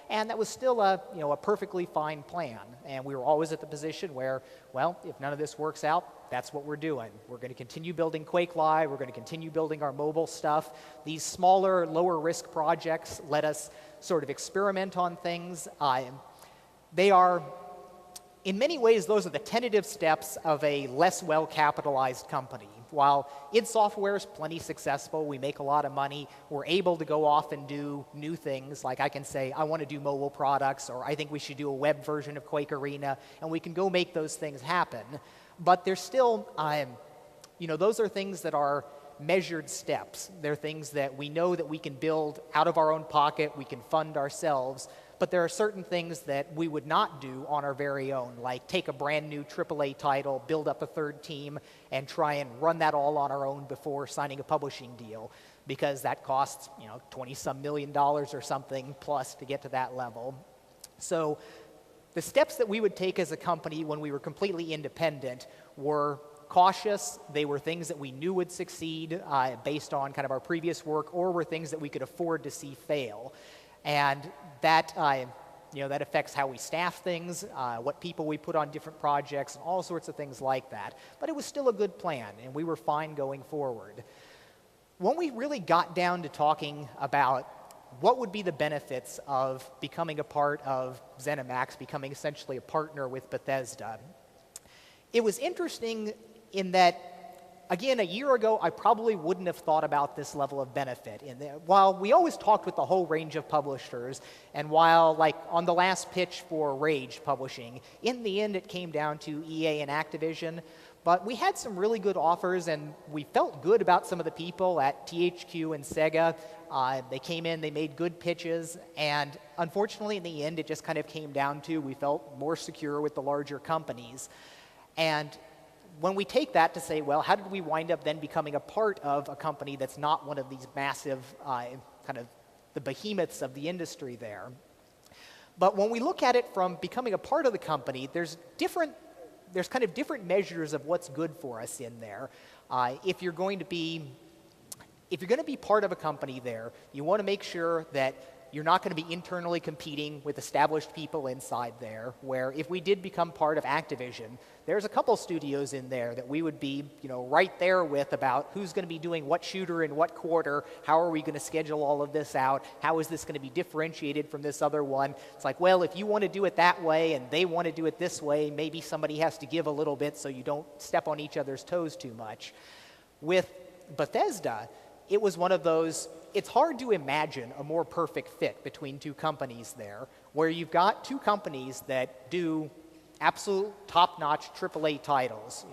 and that was still a perfectly fine plan. And we were always at the position where, well, if none of this works out, that's what we're doing. We're going to continue building Quake Live. We're going to continue building our mobile stuff. These smaller, lower risk projects let us sort of experiment on things. They are, in many ways, those are the tentative steps of a less well-capitalized company. While id Software is plenty successful, we make a lot of money, we're able to go off and do new things, like I can say, I want to do mobile products, or I think we should do a web version of Quake Arena, and we can go make those things happen. But there's still, those are things that are measured steps. They're things that we know that we can build out of our own pocket, we can fund ourselves, but there are certain things that we would not do on our very own, like take a brand new AAA title, build up a third team, and try and run that all on our own before signing a publishing deal, because that costs, $20-some million or something plus to get to that level. So the steps that we would take as a company when we were completely independent were cautious. They were things that we knew would succeed based on kind of our previous work, or were things that we could afford to see fail. And that, that affects how we staff things, what people we put on different projects, and all sorts of things like that. But it was still a good plan, and we were fine going forward. When we really got down to talking about what would be the benefits of becoming a part of ZeniMax, becoming essentially a partner with Bethesda, it was interesting in that, again, a year ago, I probably wouldn't have thought about this level of benefit. While we always talked with the whole range of publishers, and while, like, on the last pitch for Rage Publishing, in the end it came down to EA and Activision, but we had some really good offers, and we felt good about some of the people at THQ and Sega. They came in, they made good pitches, and unfortunately, in the end, it just kind of came down to we felt more secure with the larger companies. And when we take that to say, well, how did we wind up then becoming a part of a company that's not one of these massive kind of the behemoths of the industry there? But when we look at it from becoming a part of the company, there's kind of different measures of what's good for us in there. If you're going to be part of a company there, you want to make sure that you're not going to be internally competing with established people inside there, where if we did become part of Activision, there's a couple studios in there that we would be right there with about who's going to be doing what shooter in what quarter, how are we going to schedule all of this out, how is this going to be differentiated from this other one. It's like, well, if you want to do it that way and they want to do it this way, maybe somebody has to give a little bit so you don't step on each other's toes too much. With Bethesda, it was one of those, it's hard to imagine a more perfect fit between two companies there, where you've got two companies that do absolute top-notch AAA titles.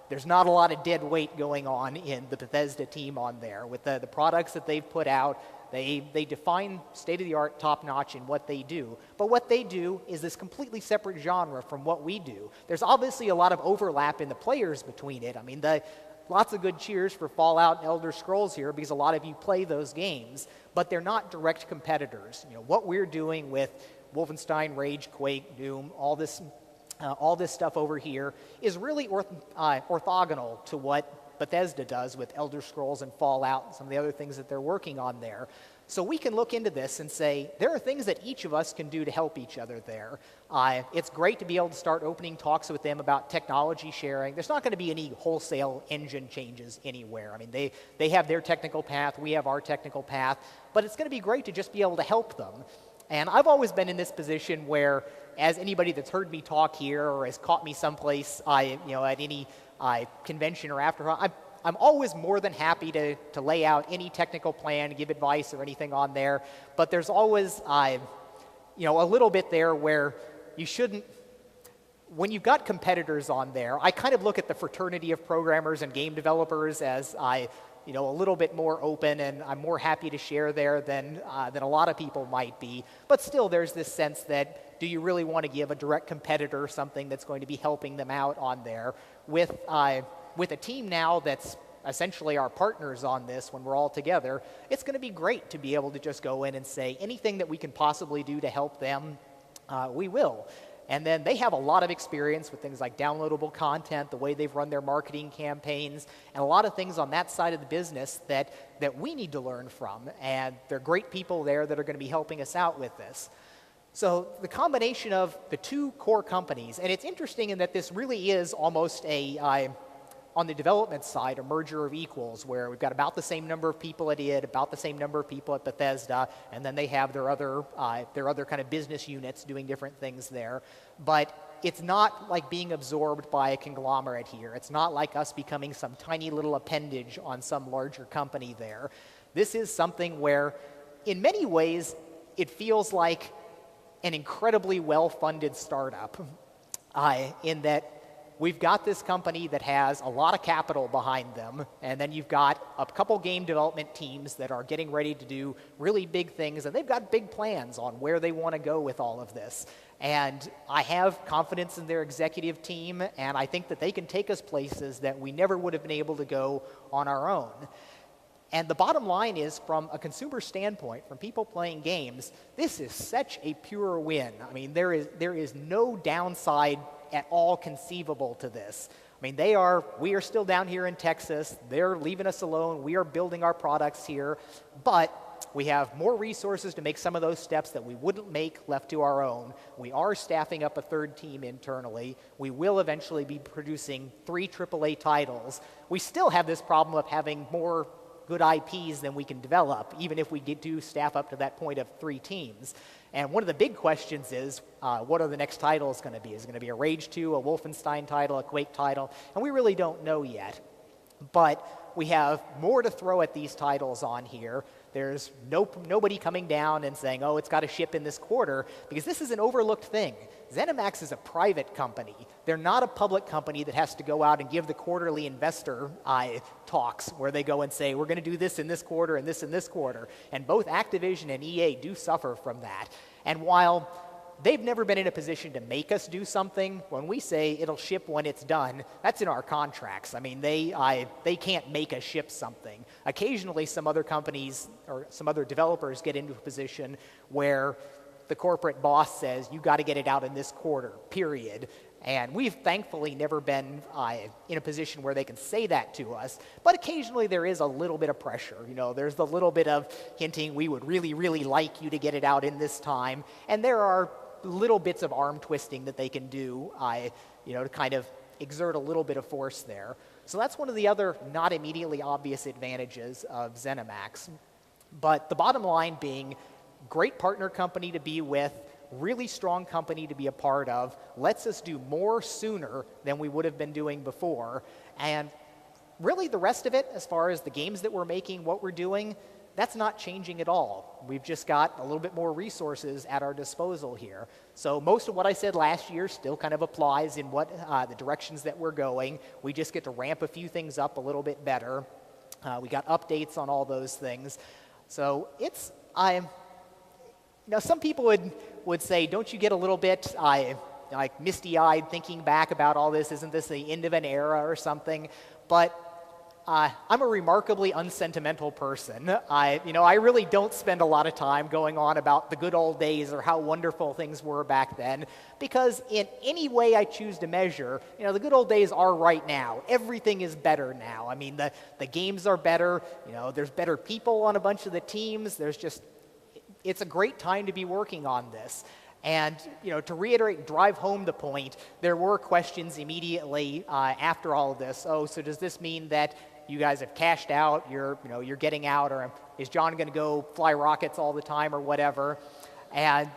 There's not a lot of dead weight going on in the Bethesda team on there. With the products that they've put out, they define state-of-the-art top-notch in what they do. But what they do is this completely separate genre from what we do. There's obviously a lot of overlap in the players between it. I mean, lots of good cheers for Fallout and Elder Scrolls here, because a lot of you play those games, but they're not direct competitors. What we're doing with Wolfenstein, Rage, Quake, Doom, all this stuff over here is really orthogonal to what Bethesda does with Elder Scrolls and Fallout and some of the other things that they're working on there. So we can look into this and say, there are things that each of us can do to help each other there. It's great to be able to start opening talks with them about technology sharing. There's not going to be any wholesale engine changes anywhere. I mean, they have their technical path, we have our technical path, but it's going to be great to just be able to help them. And I've always been in this position where, as anybody that's heard me talk here or has caught me someplace at any convention or after, I'm always more than happy to lay out any technical plan, give advice or anything on there, but there's always a little bit there where you shouldn't, when you've got competitors on there, I kind of look at the fraternity of programmers and game developers as a little bit more open, and I'm more happy to share there than a lot of people might be. But still, there's this sense that, do you really want to give a direct competitor something that's going to be helping them out on there? With a team now that's essentially our partners on this when we're all together, it's going to be great to be able to just go in and say anything that we can possibly do to help them, we will. And then they have a lot of experience with things like downloadable content, the way they've run their marketing campaigns, and a lot of things on that side of the business that we need to learn from. And they're great people there that are going to be helping us out with this. So the combination of the two core companies, and it's interesting in that this really is almost on the development side, a merger of equals, where we've got about the same number of people at id, about the same number of people at Bethesda, and then they have their other kind of business units doing different things there. But it's not like being absorbed by a conglomerate here. It's not like us becoming some tiny little appendage on some larger company there. This is something where, in many ways, it feels like an incredibly well-funded startup, in that we've got this company that has a lot of capital behind them, and then you've got a couple game development teams that are getting ready to do really big things, and they've got big plans on where they want to go with all of this. And I have confidence in their executive team, and I think that they can take us places that we never would have been able to go on our own. And the bottom line is, from a consumer standpoint, from people playing games, this is such a pure win. I mean, there is no downside at all conceivable to this. I mean, we are still down here in Texas. They're leaving us alone. We are building our products here. But we have more resources to make some of those steps that we wouldn't make left to our own. We are staffing up a third team internally. We will eventually be producing 3 AAA titles. We still have this problem of having more good IPs than we can develop, even if we do staff up to that point of 3 teams. And one of the big questions is, what are the next titles going to be? Is it going to be a Rage 2, a Wolfenstein title, a Quake title? And we really don't know yet. But we have more to throw at these titles on here. There's nobody coming down and saying, oh, it's got to ship in this quarter, because this is an overlooked thing. ZeniMax is a private company. They're not a public company that has to go out and give the quarterly investor talks where they go and say, we're going to do this in this quarter and this in this quarter. And both Activision and EA do suffer from that. And while they've never been in a position to make us do something, when we say it'll ship when it's done, that's in our contracts. I mean, they can't make us ship something. Occasionally, some other companies or some other developers get into a position where the corporate boss says, you got to get it out in this quarter, period. And we've thankfully never been in a position where they can say that to us. But occasionally there is a little bit of pressure. You know, there's the little bit of hinting, we would really, really like you to get it out in this time. And there are little bits of arm twisting that they can do, to kind of exert a little bit of force there. So that's one of the other not immediately obvious advantages of ZeniMax. But the bottom line being, great partner company to be with, really strong company to be a part of, lets us do more sooner than we would have been doing before. And really the rest of it, as far as the games that we're making, what we're doing, that's not changing at all. We've just got a little bit more resources at our disposal here. So most of what I said last year still kind of applies in what the directions that we're going. We just get to ramp a few things up a little bit better. We got updates on all those things. So it's, some people would say, don't you get a little bit like misty-eyed thinking back about all this? Isn't this the end of an era or something? But I'm a remarkably unsentimental person. I really don't spend a lot of time going on about the good old days or how wonderful things were back then, because in any way I choose to measure, the good old days are right now. Everything is better now. I mean, the games are better. There's better people on a bunch of the teams. It's a great time to be working on this. And, to reiterate, drive home the point, there were questions immediately after all of this. Oh, so does this mean that you guys have cashed out, you're getting out, or is John going to go fly rockets all the time or whatever? And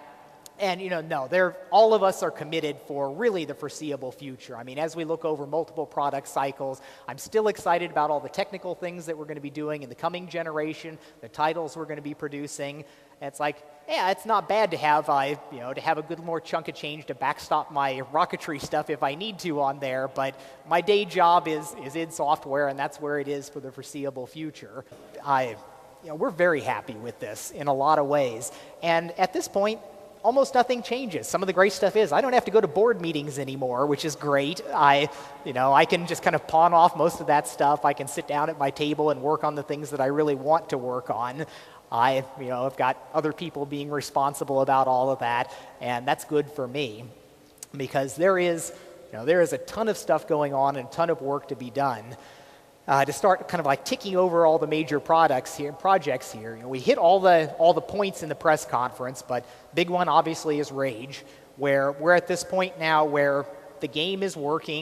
no, all of us are committed for really the foreseeable future. I mean, as we look over multiple product cycles, I'm still excited about all the technical things that we're going to be doing in the coming generation, the titles we're going to be producing. And it's like, yeah, it's not bad to have to have a good more chunk of change to backstop my rocketry stuff if I need to on there. But my day job is in software, and that's where it is for the foreseeable future. We're very happy with this in a lot of ways. And at this point, almost nothing changes. Some of the great stuff is I don't have to go to board meetings anymore, which is great. I can just kind of pawn off most of that stuff. I can sit down at my table and work on the things that I really want to work on. I've got other people being responsible about all of that, and that's good for me. because there is a ton of stuff going on and a ton of work to be done. To start kind of like ticking over all the major projects here. We hit all the points in the press conference, but big one obviously is Rage, where we're at this point now where the game is working.